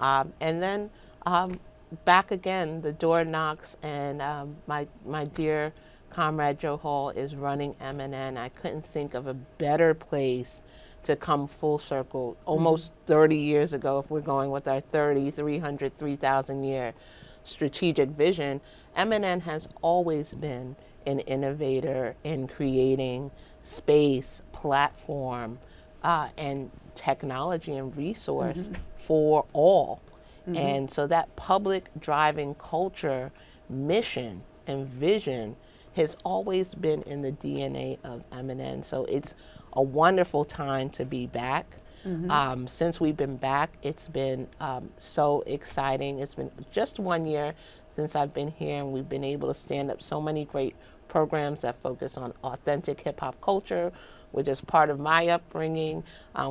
And then back again, the door knocks, and my dear comrade Joe Hall is running MNN. I couldn't think of a better place to come full circle almost 30 years ago, if we're going with our 30, 300, 3,000 year strategic vision. MNN has always been an innovator in creating space, platform, and technology and resource for all. And so that public driving culture, mission, and vision has always been in the DNA of MNN. So it's a wonderful time to be back. Since we've been back, it's been so exciting. It's been just 1 year since I've been here, and we've been able to stand up so many great programs that focus on authentic hip hop culture, which is part of my upbringing,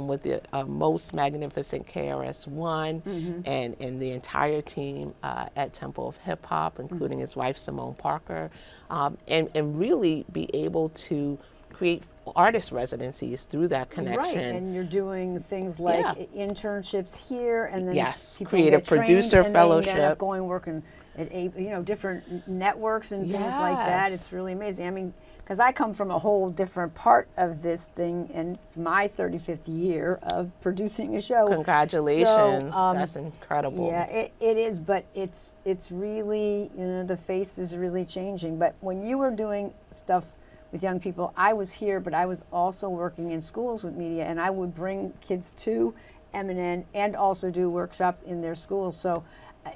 with the most magnificent KRS-One and the entire team at Temple of Hip Hop, including his wife Simone Parker, and really be able to create artist residencies through that connection. Right, and you're doing things like internships here, and then people create a get trained, producer and fellowship. Then you end up going working at different networks and things like that. It's really amazing. I mean, because I come from a whole different part of this thing, and it's my 35th year of producing a show. Congratulations, that's incredible. Yeah, it is, but it's really, the face is really changing. But when you were doing stuff with young people, I was here, but I was also working in schools with media, and I would bring kids to MNN and also do workshops in their schools. So,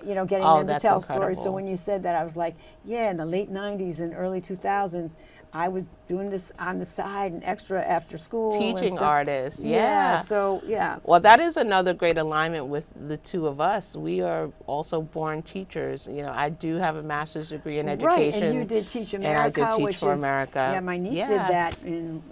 getting them to tell stories. So when you said that, I was like, yeah, in the late 90s and early 2000s, I was doing this on the side and extra after school. Teaching artists, Well, that is another great alignment with the two of us. We are also born teachers. I do have a master's degree in education. Right, and you did Teach America. And I did Teach for America. Yeah, my niece did that in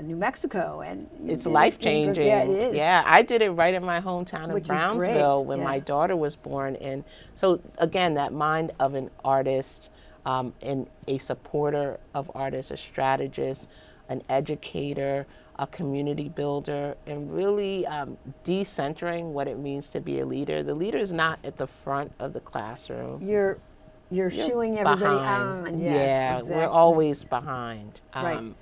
New Mexico. And it's life-changing. Yeah, it is. Yeah, I did it right in my hometown of Brownsville when my daughter was born. And so, again, that mind of an artist, and a supporter of artists, a strategist, an educator, a community builder, and really decentering what it means to be a leader. The leader is not at the front of the classroom. You're shooing everybody on. Yes, exactly. We're always behind. Right.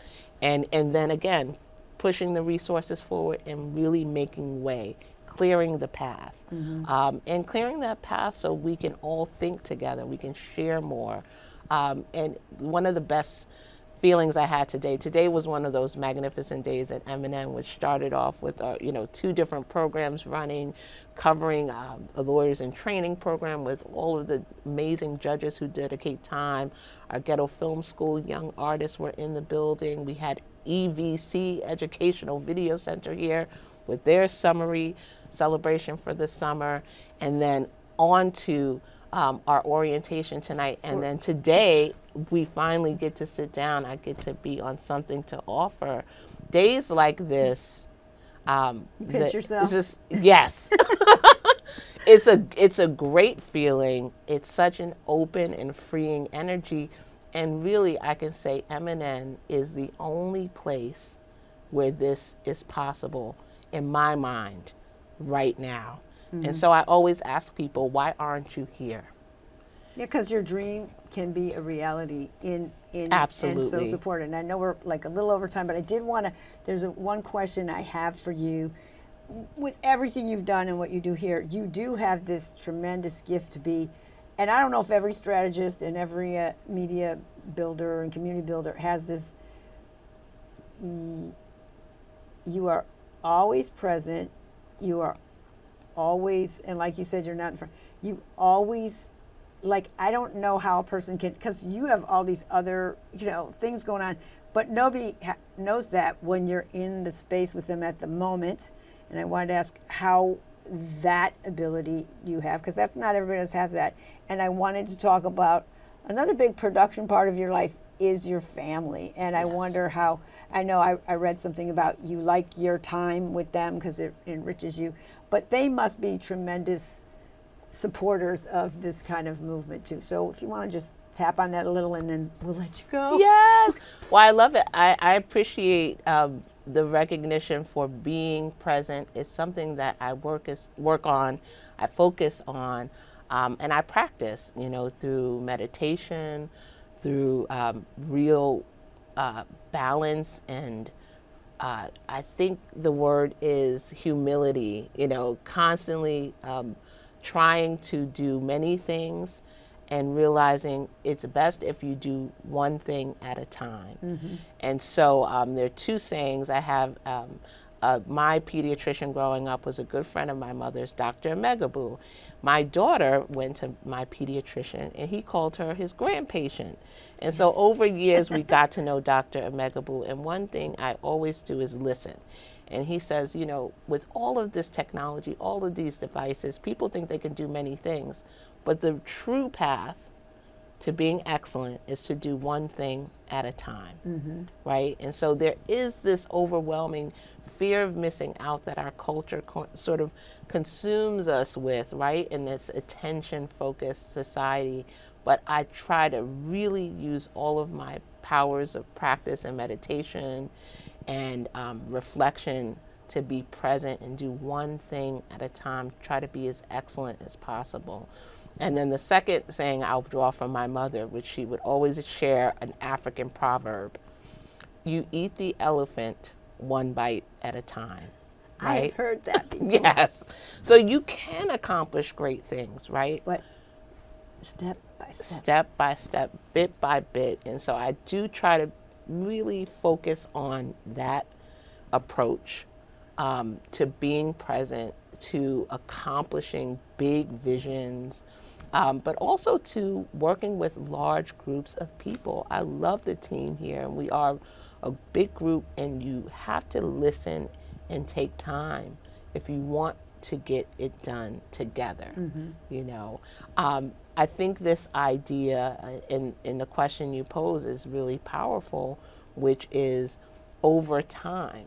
And then again, pushing the resources forward and really making way, clearing the path. And clearing that path so we can all think together, we can share more. And one of the best feelings I had today was one of those magnificent days at MNN, which started off with 2 different programs running, covering a lawyers in training program with all of the amazing judges who dedicate time. Our Ghetto Film School young artists were in the building. We had EVC, Educational Video Center, here with their summary celebration for the summer, and then on to our orientation tonight. And then today, we finally get to sit down. I get to be on Something to Offer. Days like this, pinch yourself. Yes. It's a great feeling. It's such an open and freeing energy. And really, I can say MNN is the only place where this is possible, in my mind, right now. And so I always ask people, why aren't you here? Yeah, because your dream can be a reality in Absolutely. And so supported. And I know we're a little over time, but I did want to, there's one question I have for you. With everything you've done and what you do here, you do have this tremendous gift to be, and I don't know if every strategist and every media builder and community builder has this. You are always present. You are always, and like you said, you're not in front. You always, I don't know how a person can, because you have all these other, things going on, but nobody knows that when you're in the space with them at the moment. And I wanted to ask how that ability you have, because that's not everybody does have that. And I wanted to talk about another big production part of your life is your family. And I wonder how, I know I read something about you like your time with them because it enriches you, but they must be tremendous supporters of this kind of movement too. So if you want to just tap on that a little and then we'll let you go. Yes. Well, I love it. I appreciate the recognition for being present. It's something that I work on. I focus on, and I practice, through meditation, through real balance, and I think the word is humility, constantly trying to do many things and realizing it's best if you do one thing at a time. Mm-hmm. And so there are two sayings I have. My pediatrician growing up was a good friend of my mother's, Dr. Megabu. My daughter went to my pediatrician, and he called her his grandpatient. And so over years, we got to know Dr. Megabu. And one thing I always do is listen. And he says, with all of this technology, all of these devices, people think they can do many things. But the true path to being excellent is to do one thing at a time, mm-hmm. right? And so there is this overwhelming fear of missing out that our culture sort of consumes us with, right? In this attention-focused society. But I try to really use all of my powers of practice and meditation and reflection to be present and do one thing at a time, try to be as excellent as possible. And then the second saying I'll draw from my mother, which she would always share, an African proverb: you eat the elephant one bite at a time. Right? I've heard that before. Yes. So you can accomplish great things, right? But step by step. Step by step, bit by bit. And so I do try to really focus on that approach to being present, to accomplishing big visions, but also to working with large groups of people. I love the team here, and we are a big group, and you have to listen and take time if you want to get it done together. Mm-hmm. I think this idea in the question you pose is really powerful, which is over time,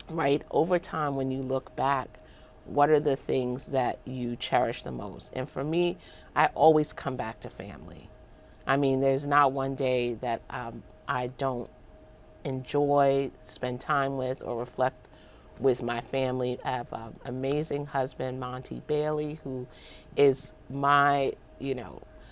right? Over time, when you look back, what are the things that you cherish the most? And for me, I always come back to family. I mean, there's not one day that I don't enjoy, spend time with, or reflect with my family. I have an amazing husband, Monty Bailey, who is my,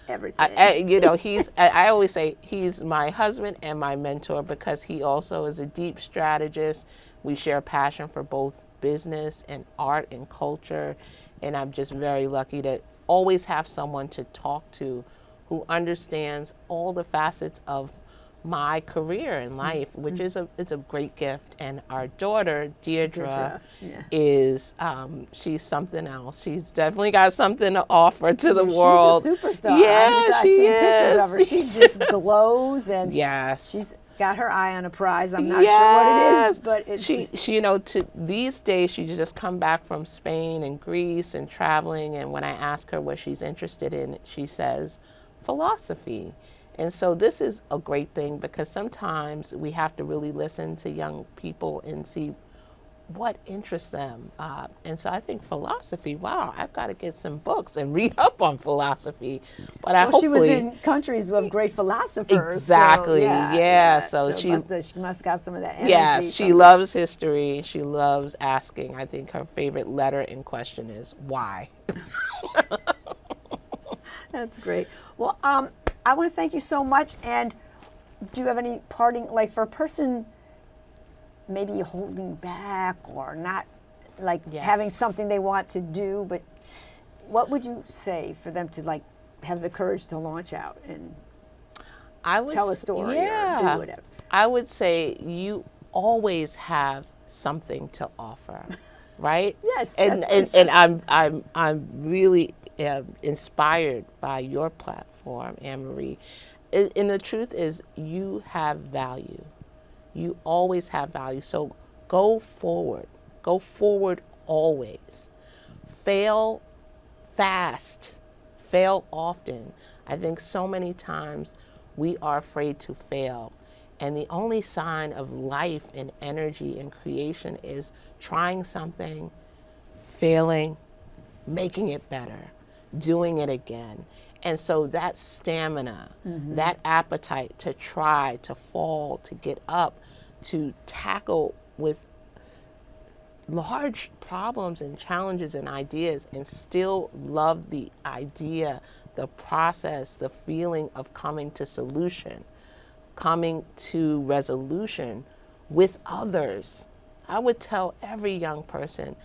everything. I always say he's my husband and my mentor, because he also is a deep strategist. We share a passion for both business and art and culture, and I'm just very lucky to always have someone to talk to who understands all the facets of my career in life, which is it's a great gift. And our daughter, Deirdre, is she's something else. She's definitely got something to offer to the world. She's a superstar. Yeah, I see pictures of her. She just glows, and yes, she's got her eye on a prize. I'm not sure what it is, but it's she these days she just come back from Spain and Greece and traveling, and when I ask her what she's interested in, she says philosophy. And so this is a great thing, because sometimes we have to really listen to young people and see what interests them. And so I think philosophy, wow, I've got to get some books and read up on philosophy. But she was in countries with great philosophers. Exactly, so, yeah. So she must got some of that energy. Yes, she loves history. She loves asking. I think her favorite letter in question is why. That's great. Well, I want to thank you so much. And do you have any parting, like, for a person maybe holding back or not, like, having something they want to do, but what would you say for them to, like, have the courage to launch out and tell a story or do whatever? I would say you always have something to offer, right? Yes. And I'm really inspired by your platform, Anne-Marie. And the truth is, you have value. You always have value. So go forward. Go forward always. Fail fast. Fail often. I think so many times we are afraid to fail. And the only sign of life and energy and creation is trying something, failing, making it better, doing it again. And so that stamina, that appetite to try, to fall, to get up, to tackle with large problems and challenges and ideas and still love the idea, the process, the feeling of coming to solution, coming to resolution with others. I would tell every young person,